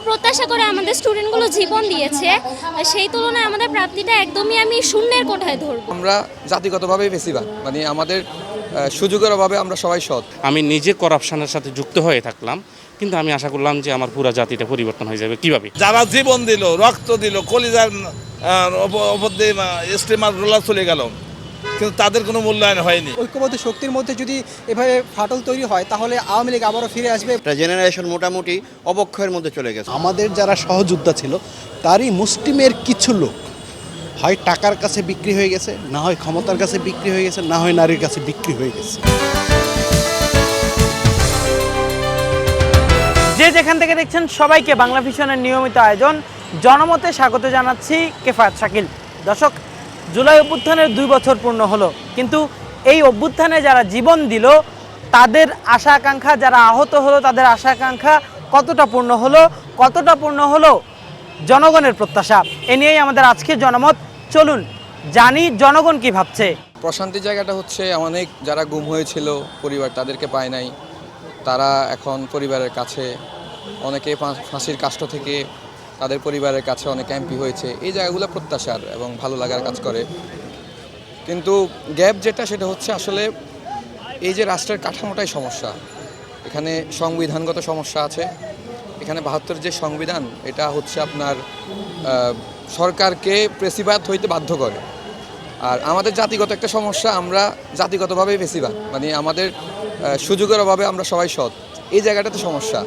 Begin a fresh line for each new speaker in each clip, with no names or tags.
প্রত্যাশা করে আমাদের স্টুডেন্টগুলো জীবন দিয়েছে, সেই তুলনায় আমাদের প্রাপ্তিটা একদমই আমি শূন্যের কোঠায় ধরবো।
আমরা জাতিগতভাবে বেশিরভাগ আমাদের সুযোগের অভাবে আমরা সবাই সৎ।
আমি নিজে করাপশনের সাথে যুক্ত হয়ে থাকলাম, কিন্তু আমি আশা করলাম যে আমার পুরো জাতিটা পরিবর্তন হয়ে যাবে। কিভাবে?
যারা জীবন দিল, রক্ত দিল, কলিজার ওপর দিয়ে স্টিমার রোলার চলে গেল, কিন্তু তাদের কোনো মূল্যায়ন হয়নি।
ঐক্যবদ্ধ শক্তির মধ্যে যদি এভাবে ফাটল তৈরি হয় তাহলে আওয়ামী লীগ আবারও ফিরে আসবে।
একটা জেনারেশন মোটামুটি অবক্ষয়ের মধ্যে চলে গেছে।
আমাদের যারা সহযোদ্ধা ছিল তারই মুষ্টিমের কিছু লোক হয় টাকার কাছে বিক্রি হয়ে গেছে, না হয় ক্ষমতার কাছে বিক্রি হয়ে গেছে, না হয় নারীর কাছে বিক্রি হয়ে গেছে।
যে যেখান থেকে দেখছেন সবাইকে বাংলা ভিশনের নিয়মিত আয়োজন জনমতে স্বাগত জানাচ্ছি, কেফায়েত শাকিল। দর্শক, জুলাই অভ্যুত্থানের 2 বছর পূর্ণ হলো, কিন্তু এই অভ্যুত্থানে যারা জীবন দিল তাদের আশা আকাঙ্ক্ষা, যারা আহত হলো তাদের আশা আকাঙ্ক্ষা কতটা পূর্ণ হলো জনগণের প্রত্যাশা, এ নিয়েই আমাদের আজকের জনমত। চলুন জানি জনগণ কি ভাবছে।
প্রশান্তির জায়গাটা হচ্ছে অনেক যারা গুম হয়েছিল পরিবার তাদেরকে পায় নাই, তারা এখন পরিবারের কাছে, অনেকে ফাঁসির কাষ্ঠ থেকে তাদের পরিবারের কাছে অনেক এমপি হয়েছে। এই জায়গাগুলো প্রত্যাশার এবং ভালো লাগার কাজ করে। কিন্তু গ্যাপ যেটা সেটা হচ্ছে আসলে এই যে রাষ্ট্রের কাঠামোটাই সমস্যা। এখানে সংবিধানগত সমস্যা আছে। এখানে ৭২ যে সংবিধান, এটা হচ্ছে আপনার সরকারকে প্রেসিবাদ হইতে বাধ্য করে। আর আমাদের জাতিগত একটা সমস্যা, আমরা জাতিগতভাবেই বেশিরভাগ আমাদের সুযোগের অভাবে আমরা সবাই সৎ। এই জায়গাটাতে সমস্যা।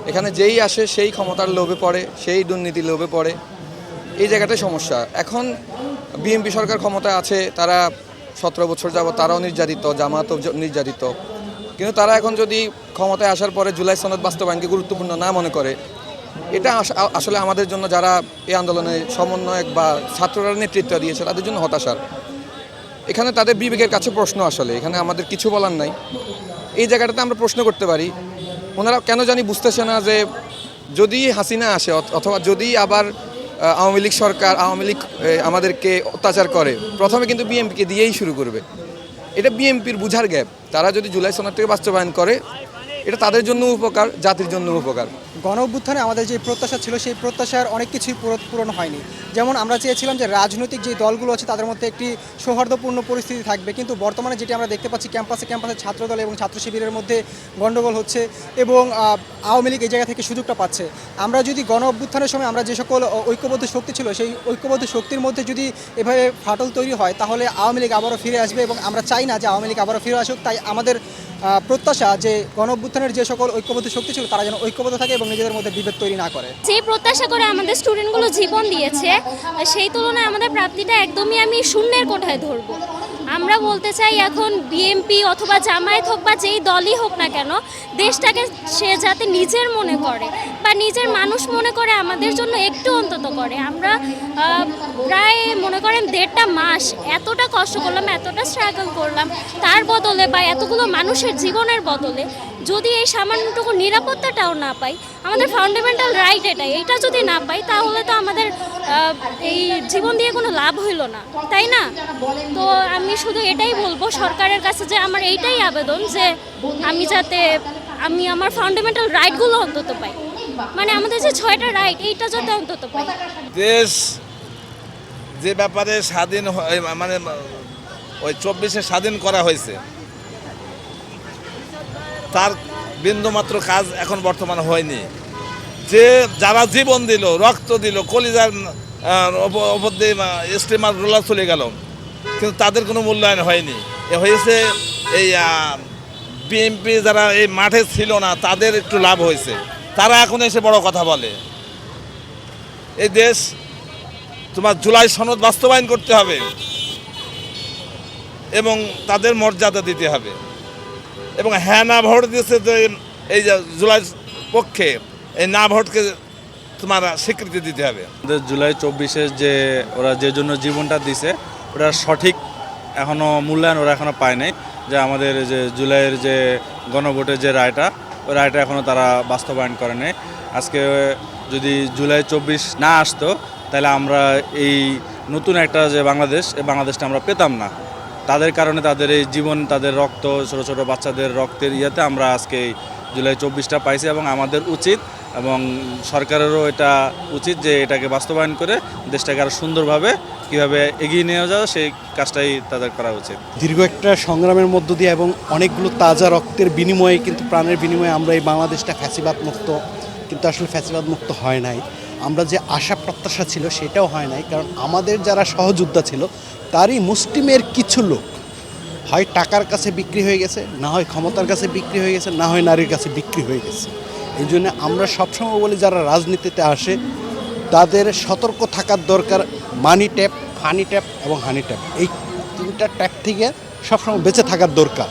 এখানে যেই আসে সেই ক্ষমতার লোভে পড়ে, সেই দুর্নীতির লোভে পড়ে। এই জায়গাটাই সমস্যা। এখন বিএনপি সরকার ক্ষমতায় আছে, তারা 17 বছর যাবত তারাও নির্যাতিত, জামাতও নির্যাতিত। কিন্তু তারা এখন যদি ক্ষমতায় আসার পরে জুলাই সনদ বাস্তবায়নকে গুরুত্বপূর্ণ না মনে করে, এটা আসলে আমাদের জন্য, যারা এই আন্দোলনে সমন্বয়ক বা ছাত্ররা নেতৃত্ব দিয়েছে, তাদের জন্য হতাশার। এখানে তাদের বিবেকের কাছে প্রশ্ন, আসলে এখানে আমাদের কিছু বলার নাই। এই জায়গাটাতে আমরা প্রশ্ন করতে পারি, ওনারা কেন জানি বুঝতেছে না যে যদি হাসিনা আসে অথবা যদি আবার আওয়ামী লীগ সরকার, আওয়ামী লীগ আমাদেরকে অত্যাচার করে, প্রথমে কিন্তু বিএনপিকে দিয়েই শুরু করবে। এটা বিএনপির বুঝার গ্যাপ। তারা যদি জুলাই সনদটাকে বাস্তবায়ন করে, এটা তাদের জন্য উপকার, জাতির জন্য উপকার।
গণ অভ্যুত্থানে আমাদের যে প্রত্যাশা ছিল সেই প্রত্যাশার অনেক কিছুই পূরণ হয়নি। যেমন আমরা চেয়েছিলাম যে রাজনৈতিক যে দলগুলো আছে তাদের মধ্যে একটি সৌহার্দ্যপূর্ণ পরিস্থিতি থাকবে, কিন্তু বর্তমানে যেটি আমরা দেখতে পাচ্ছি ক্যাম্পাসে ছাত্রদল এবং ছাত্র শিবিরের মধ্যে গণ্ডগোল হচ্ছে এবং আওয়ামী লীগ এই জায়গা থেকে সুযোগটা পাচ্ছে। আমরা যদি গণ অভ্যুত্থানের সময় আমরা যে সকল ঐক্যবদ্ধ শক্তি ছিল সেই ঐক্যবদ্ধ শক্তির মধ্যে যদি এভাবে ফাটল তৈরি হয় তাহলে আওয়ামী লীগ আবারও ফিরে আসবে এবং আমরা চাই না যে আওয়ামী লীগ আবারও ফিরে আসুক। তাই আমাদের প্রত্যাশা যে গণ অভ্যুত্থানের যে সকল ঐক্যবদ্ধ শক্তি ছিল তারা যেন ঐক্যবদ্ধ থাকে এবং নিজেদের মধ্যে বিভেদ তৈরি না করে।
যে প্রত্যাশা করে আমাদের স্টুডেন্টগুলো জীবন দিয়েছে, সেই তুলনায় আমাদের প্রাপ্তিটা একদমই আমি শূন্যের কোঠায় ধরবো। আমরা বলতে চাই, এখন বিএনপি অথবা জামায়াত হোক বা যেই দলই হোক না কেন, দেশটাকে সে যাতে নিজের মনে করে বা নিজের মানুষ মনে করে, আমাদের জন্য একটু অন্তত করে। আমরা প্রায় মনে করেন 1.5 মাস এতটা কষ্ট করলাম, এতটা স্ট্রাগল করলাম, তার বদলে বা এতগুলো মানুষের জীবনের বদলে যদি এই সামান্যটুকু নিরাপত্তাটাও না পাই, আমাদের ফান্ডামেন্টাল রাইট এইটা যদি না পাই, তাহলে তো আমাদের এই জীবন দিয়ে কোনো লাভ হইল না, তাই না? তো আমি শুধু এটাই বলবো সরকারের কাছে, যে আমার এইটাই আবেদন যে আমি আমার ফান্ডামেন্টাল রাইটগুলো অন্তত পাই, আমাদের যে 6টা রাইট এইটা যাতে অন্তত পাই।
দেশ যে ব্যাপারে স্বাধীন ওই 24-এ স্বাধীন করা হয়েছে, তার বিন্দুমাত্র কাজ এখন বর্তমান হয়নি। যে যারা জীবন দিল, রক্ত দিল, কলিজার ওপর দিয়ে স্টিমার রোলার চলে গেল, কিন্তু তাদের কোনো মূল্যায়ন হয়নি। হয়েছে এই বিএনপি যারা এই মাঠে ছিল না তাদের একটু লাভ হয়েছে, তারা এখন এসে বড় কথা বলে। এই দেশ তোমার জুলাই সনদ বাস্তবায়ন করতে হবে এবং তাদের মর্যাদা দিতে হবে, এবং হ্যাঁ না ভোট দিয়েছে যে এই জুলাই পক্ষে, এই না ভোটকে তোমার স্বীকৃতি দিতে হবে।
জুলাই 24-এ যে ওরা যে জন্য জীবনটা দিছে, ওরা সঠিক এখনও মূল্যায়ন ওরা এখনও পায় নাই। যে আমাদের যে জুলাইয়ের যে গণভোটের যে রায়টা, ওই রায়টা এখনও তারা বাস্তবায়ন করে নাই। আজকে যদি জুলাই 24 না আসতো, তাহলে আমরা এই নতুন একটা যে বাংলাদেশ, এই বাংলাদেশটা আমরা পেতাম না। তাদের কারণে, তাদের এই জীবন, তাদের রক্ত, ছোটো ছোটো বাচ্চাদের রক্তের ইয়েতে আমরা আজকে এই জুলাই 24টা পাইছি, এবং আমাদের উচিত এবং সরকারেরও এটা উচিত যে এটাকে বাস্তবায়ন করে দেশটাকে আরও সুন্দরভাবে কীভাবে এগিয়ে নিয়ে যাওয়া সেই কাজটাই তাদের করা উচিত।
দীর্ঘ একটা সংগ্রামের মধ্য দিয়ে এবং অনেকগুলো তাজা রক্তের বিনিময়ে কিন্তু প্রাণের বিনিময়ে আমরা এই বাংলাদেশটা ফ্যাসিবাদ মুক্ত, কিন্তু আসলে ফ্যাসিবাদ মুক্ত হয় নাই। আমরা যে আশা প্রত্যাশা ছিল সেটাও হয় নাই, কারণ আমাদের যারা সহযোদ্ধা ছিল তারই মুষ্টিমের কিছু লোক হয় টাকার কাছে বিক্রি হয়ে গেছে, না হয় ক্ষমতার কাছে বিক্রি হয়ে গেছে, না হয় নারীর কাছে বিক্রি হয়ে গেছে। এই জন্য আমরা সবসময় বলি যারা রাজনীতিতে আসে তাদের সতর্ক থাকার দরকার। মানি ট্যাপ, ফানি ট্যাপ এবং হানি ট্যাপ, এই তিনটা ট্যাপ থেকে সবসময় বেঁচে থাকার দরকার।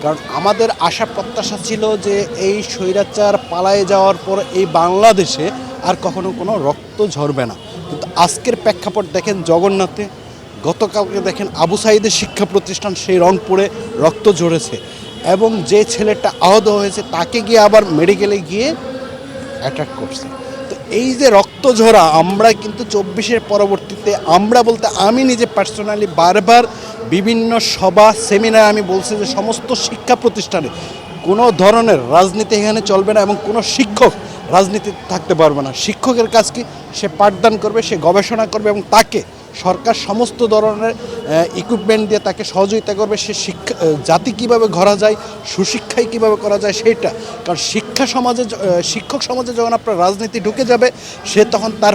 কারণ আমাদের আশা প্রত্যাশা ছিল যে এই স্বৈরাচার পালায়ে যাওয়ার পর এই বাংলাদেশে আর কখনো কোনো রক্ত ঝরবে না। কিন্তু আজকের প্রেক্ষাপট দেখেন জগন্নাথে, গতকালকে দেখেন আবু সাঈদের শিক্ষা প্রতিষ্ঠান সেই রংপুরে রক্ত ঝরেছে, এবং যে ছেলেটা আহত হয়েছে তাকে গিয়ে আবার মেডিকেলে গিয়ে অ্যাটাক করছে। তো এই যে রক্ত ঝরা, আমরা কিন্তু 24-এর পরবর্তীতে, আমরা বলতে আমি নিজে পার্সোনালি বারবার বিভিন্ন সভা সেমিনার আমি বলছি যে সমস্ত শিক্ষা প্রতিষ্ঠানে কোনো ধরনের রাজনীতি এখানে চলবে না, এবং কোনো শিক্ষক রাজনীতিতে থাকতে পারবে না। শিক্ষকের কাজ কি? সে পাঠদান করবে, সে গবেষণা করবে, এবং তাকে সরকার সমস্ত ধরনের ইকুইপমেন্ট দিয়ে তাকে সহযোগিতা করবে। সে শিক্ষা জাতি কীভাবে গড়া যায়, সুশিক্ষায় কীভাবে করা যায় সেইটা। কারণ শিক্ষক সমাজে যখন আপনার রাজনীতি ঢুকে যাবে, সে তখন তার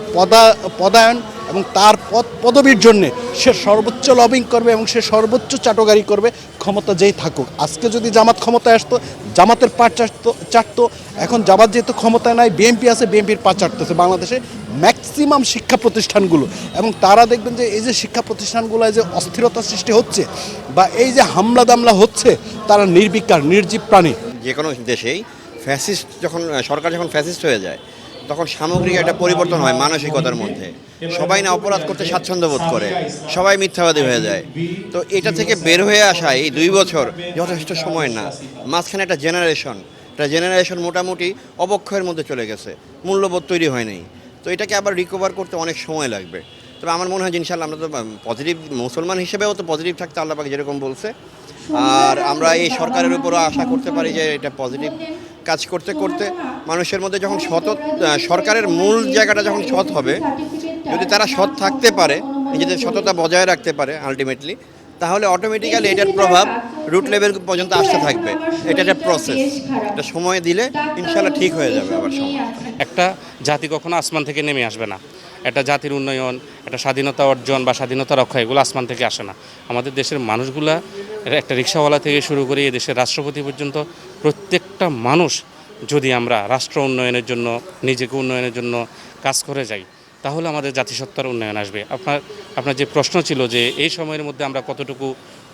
পদায়ন এবং তার পদবীর জন্যে সে সর্বোচ্চ লবিং করবে এবং সে সর্বোচ্চ চাটগারি করবে, ক্ষমতা যেই থাকুক। আজকে যদি জামাত ক্ষমতায় আসতো, জামাতের পা চাটতো। এখন জামাত যেহেতু ক্ষমতায় নাই, বিএনপি আছে, বিএনপির পা চাটতেছে বাংলাদেশে ম্যাক্সিমাম শিক্ষা প্রতিষ্ঠানগুলো। এবং তারা দেখবেন যে এই যে শিক্ষা প্রতিষ্ঠানগুলোয় যে অস্থিরতা সৃষ্টি হচ্ছে বা এই যে হামলা দামলা হচ্ছে, তারা নির্বিকার নির্জীব প্রাণী।
যে কোনো দেশেই সরকার যখন ফ্যাসিস্ট হয়ে যায়, তখন সামগ্রিক একটা পরিবর্তন হয় মানসিকতার মধ্যে। সবাই না অপরাধ করতে স্বাচ্ছন্দ্য বোধ করে, সবাই মিথ্যাবাদী হয়ে যায়। তো এটা থেকে বের হয়ে আসা এই 2 বছর যথেষ্ট সময় না। মাঝখানে একটা জেনারেশন মোটামুটি অবক্ষয়ের মধ্যে চলে গেছে, মূল্যবোধ তৈরি হয় নাই। তো এটাকে আবার রিকভার করতে অনেক সময় লাগবে। তবে আমার মনে হয় যে ইনশাআল্লাহ আমরা তো পজিটিভ, মুসলমান হিসেবেও তো পজিটিভ থাকতে আল্লাহ পাক যেরকম বলছে, আর আমরা এই সরকারের উপরও আশা করতে পারি যে এটা পজিটিভ কাজ করতে করতে মানুষের মধ্যে যখন সরকারের মূল জায়গাটা যখন সৎ হবে, যদি তারা সৎ থাকতে পারে, নিজেদের সততা বজায় রাখতে পারে আলটিমেটলি, তাহলে অটোমেটিক্যালি এটার প্রভাব রুট লেভেল পর্যন্ত আসতে থাকবে। এটা একটা প্রসেস, এটা সময় দিলে ইনশাআল্লাহ ঠিক হয়ে যাবে। আবার সময়,
একটা জাতি কখনো আসমান থেকে নেমে আসবে না। একটা জাতির উন্নয়ন, একটা স্বাধীনতা অর্জন বা স্বাধীনতা রক্ষা, এগুলো আসমান থেকে আসে না। আমাদের দেশের মানুষগুলা, একটা রিক্সাওয়ালা থেকে শুরু করে এই দেশের রাষ্ট্রপতি পর্যন্ত প্রত্যেকটা মানুষ যদি আমরা রাষ্ট্র উন্নয়নের জন্য, নিজেকে উন্নয়নের জন্য কাজ করে যাই, তাহলে আমাদের জাতিসত্তার উন্নয়ন আসবে। আপনার যে প্রশ্ন ছিল যে এই সময়ের মধ্যে আমরা কতটুকু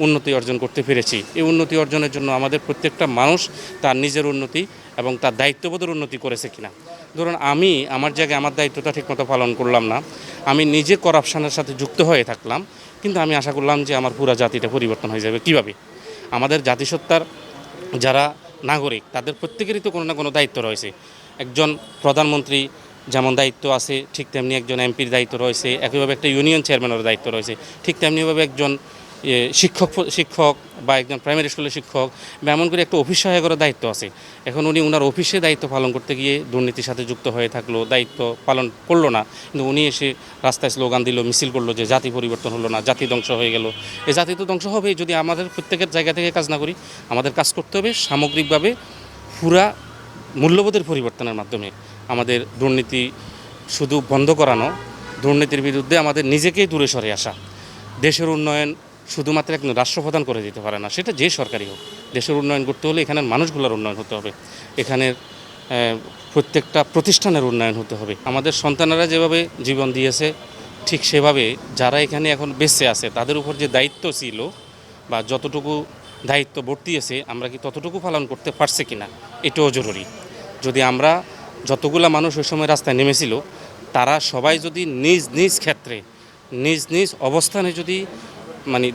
উন্নতি অর্জন করতে পেরেছি, এই উন্নতি অর্জনের জন্য আমাদের প্রত্যেকটা মানুষ তার নিজের উন্নতি এবং তার দায়িত্ববোধের উন্নতি করেছে কিনা। ধরুন আমি আমার জায়গায় আমার দায়িত্বটা ঠিকমতো পালন করলাম না, আমি নিজে করাপশনের সাথে যুক্ত হয়ে থাকলাম, কিন্তু আমি আশা করলাম যে আমার পুরো জাতিটা পরিবর্তন হয়ে যাবে। কিভাবে? আমাদের জাতিসত্তার যারা নাগরিক তাদের প্রত্যেকেরই তো কোনো না কোনো দায়িত্ব রয়েছে। একজন প্রধানমন্ত্রী যেমন দায়িত্ব আছে, ঠিক তেমনি একজন এমপির দায়িত্ব রয়েছে, একইভাবে একটা ইউনিয়ন চেয়ারম্যানেরও দায়িত্ব রয়েছে, ঠিক তেমনিভাবে একজন শিক্ষক বা একজন প্রাইমারি স্কুলের শিক্ষক বা এমন করে একটা অফিস সহায়কেরও দায়িত্ব আছে। এখন উনি ওনার অফিসে দায়িত্ব পালন করতে গিয়ে দুর্নীতির সাথে যুক্ত হয়ে থাকলো, দায়িত্ব পালন করলো না, কিন্তু উনি এসে রাস্তায় স্লোগান দিল, মিছিল করলো যে জাতি পরিবর্তন হলো না, জাতি ধ্বংস হয়ে গেল। এই জাতি তো ধ্বংস হবে যদি আমাদের প্রত্যেকের জায়গা থেকে কাজ না করি। আমাদের কাজ করতে হবে সামগ্রিকভাবে পুরা মূল্যবোধের পরিবর্তনের মাধ্যমে। আমাদের দুর্নীতি শুধু বন্ধ করানো, দুর্নীতির বিরুদ্ধে আমাদের নিজেকেই দূরে সরে আসা। দেশের উন্নয়ন শুধুমাত্র একজন রাষ্ট্রপ্রধান করে দিতে পারে না, সেটা যে সরকারি হোক। দেশের উন্নয়ন করতে হলে এখানের মানুষগুলোর উন্নয়ন হতে হবে, এখানের প্রত্যেকটা প্রতিষ্ঠানের উন্নয়ন হতে হবে। আমাদের সন্তানেরা যেভাবে জীবন দিয়েছে, ঠিক সেভাবে যারা এখানে এখন বেঁচে আছে তাদের উপর যে দায়িত্ব ছিল বা যতটুকু দায়িত্ব বর্তিয়েছে, আমরা কি ততটুকু পালন করতে পারছি কিনা, এটাও জরুরি। যদি আমরা যতগুলো মানুষ ওই সময় রাস্তায় নেমেছিল, তারা সবাই যদি নিজ নিজ ক্ষেত্রে নিজ নিজ অবস্থানে যদি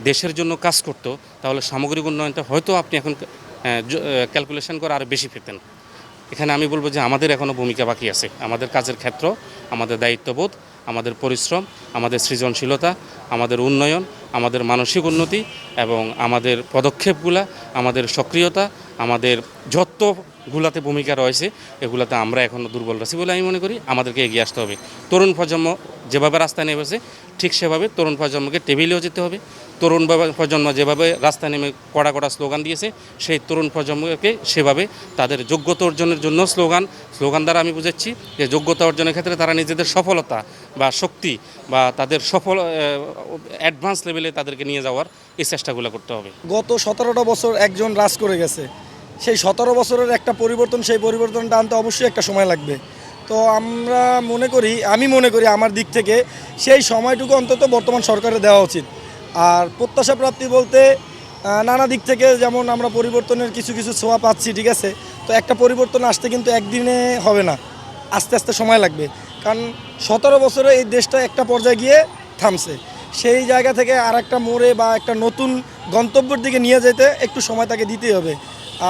দেশের জন্য কাজ করতো, তাহলে সামগ্রিক উন্নয়নটা হয়তো আপনি এখন ক্যালকুলেশন করে আরও বেশি পেতেন। এখানে আমি বলবো যে আমাদের এখনও ভূমিকা বাকি আছে। আমাদের কাজের ক্ষেত্র, আমাদের দায়িত্ববোধ, আমাদের পরিশ্রম, আমাদের সৃজনশীলতা, আমাদের উন্নয়ন, আমাদের মানসিক উন্নতি এবং আমাদের পদক্ষেপগুলা, আমাদের সক্রিয়তা, আমাদের যতগুলাতে ভূমিকা রয়েছে এগুলাতে আমরা এখনও দুর্বল আছি বলে আমি মনে করি। আমাদেরকে এগিয়ে আসতে হবে। তরুণ প্রজন্ম যেভাবে রাস্তায় নেমেছে ঠিক সেভাবে তরুণ প্রজন্মকে টেবিলেও যেতে হবে। তরুণ প্রজন্ম যেভাবে রাস্তায় নেমে কড়া কড়া স্লোগান দিয়েছে সেই তরুণ প্রজন্মকে সেভাবে তাদের যোগ্যতা অর্জনের জন্য স্লোগান দ্বারা আমি বুঝাচ্ছি যে যোগ্যতা অর্জনের ক্ষেত্রে তারা নিজেদের সফলতা বা শক্তি বা তাদের অ্যাডভান্স লেভেলে তাদেরকে নিয়ে যাওয়ার এই চেষ্টাগুলো করতে হবে।
গত 17টা বছর একজন রাজ করে গেছে, সেই 17 বছরের একটা পরিবর্তন, সেই পরিবর্তনটা আনতে অবশ্যই একটা সময় লাগবে। তো আমি মনে করি আমার দিক থেকে সেই সময়টুকু অন্তত বর্তমান সরকারের দেওয়া উচিত। আর প্রত্যাশা প্রাপ্তি বলতে নানা দিক থেকে যেমন আমরা পরিবর্তনের কিছু কিছু ছোঁয়া পাচ্ছি, ঠিক আছে। তো একটা পরিবর্তন আসতে কিন্তু একদিনে হবে না, আস্তে আস্তে সময় লাগবে। কারণ 17 বছরে এই দেশটা একটা পর্যায়ে গিয়ে থামছে, সেই জায়গা থেকে আর একটা মোড়ে বা একটা নতুন গন্তব্যের দিকে নিয়ে যেতে একটু সময় তাকে দিতেই হবে।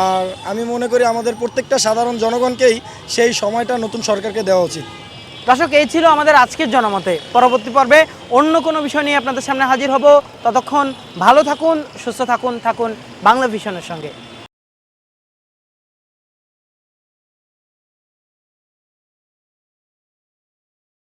আর আমি মনে করি আমাদের প্রত্যেকটা সাধারণ জনগণকেই সেই সময়টা নতুন সরকারকে দেওয়া উচিত।
দর্শক, এই ছিল আমাদের আজকের জনমতে। পরবর্তী পর্বে অন্য কোনো বিষয় নিয়ে আপনাদের সামনে হাজির হব। ততক্ষণ ভালো থাকুন, সুস্থ থাকুন বাংলা ভিশনের সঙ্গে।